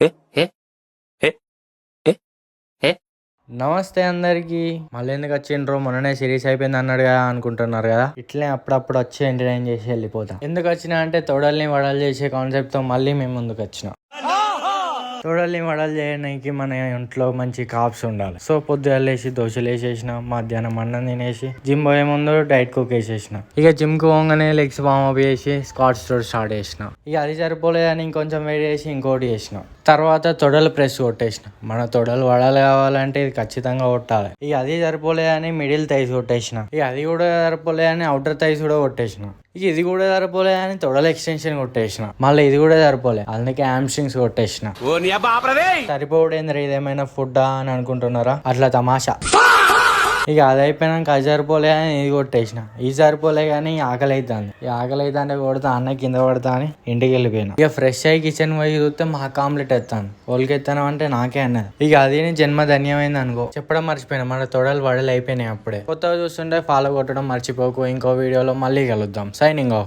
ఏ ఏ ఏ ఏ ఏ నమస్తే అందరికి. మళ్ళీ ఎందుకు వచ్చిండ్రు? మొన్ననే సిరీస్ అయిపోయింది అన్నాడు కదా అనుకుంటున్నారు కదా. ఇట్లే అప్పుడప్పుడు వచ్చి ఎంటర్టైన్ చేసి వెళ్ళిపోతాం. ఎందుకు వచ్చినా అంటే తొడల్ని వడలు చేసే కాన్సెప్ట్ తో మళ్ళీ మేము ముందుకు వచ్చినాం. తొడల్ని వడలు చేయడానికి మన ఇంట్లో మంచి కాప్స్ ఉండాలి. సో పొద్దుగా లేచి దోశలు వేసేసిన, మధ్యాహ్నం అన్నం తినేసి జిమ్ పోయే ముందు డైట్ కుక్ వేసేసిన. ఇక జిమ్ కు పోగానే లెగ్స్ వార్మప్ చేసి స్క్వాట్స్ తో స్టార్ట్ చేసిన. ఇక అది సరిపోలేదని ఇంకొంచెం వెయిట్ చేసి ఇంకోటి చేసిన. తర్వాత తొడలు ప్రెస్ కొట్టేసిన. మన తొడలు వడలు కావాలంటే ఇది ఖచ్చితంగా కొట్టాలి. ఇక అది సరిపోలేదని మిడిల్ థైస్ కొట్టేసిన. ఇక అది కూడా సరిపోలేదని అవుటర్ థైస్ కూడా కొట్టేసిన. ఇక ఇది కూడా సరిపోలేదని తొడల ఎక్స్టెన్షన్ కొట్టేసిన. మళ్ళీ ఇది కూడా సరిపోలే, అందుకే హ్యామ్స్ట్రింగ్స్ కొట్టేసిన. సరిపోవడేంద్ర ఇదేమైనా ఫుడ్డా అని అనుకుంటున్నారా? అట్లా తమాషా. ఇక అది అయిపోయినాక అది సరిపోలే అని ఇది కొట్టేసిన. ఇది సరిపోలే కానీ ఆకలి అవుతుంది. ఈ ఆకలి అయితే అంటే కొడతా అన్న కింద పడతా అని ఇంటికి వెళ్ళిపోయినా. ఇక ఫ్రెష్ అయ్యి కిచెన్ పోయి చూస్తే మాకు ఆమ్లెట్ ఎత్తాను. వాళ్ళకి ఎత్తాను అంటే నాకే అన్నది. ఇక అది జన్మ ధన్యమైంది అనుకో. చెప్పడం మర్చిపోయినా, మన తొడలు వడలు అయిపోయినాయి అప్పుడే. కొత్తగా చూస్తుంటే ఫాలో కొట్టడం మర్చిపోకు. ఇంకో వీడియోలో మళ్ళీ కలుద్దాం. Signing off.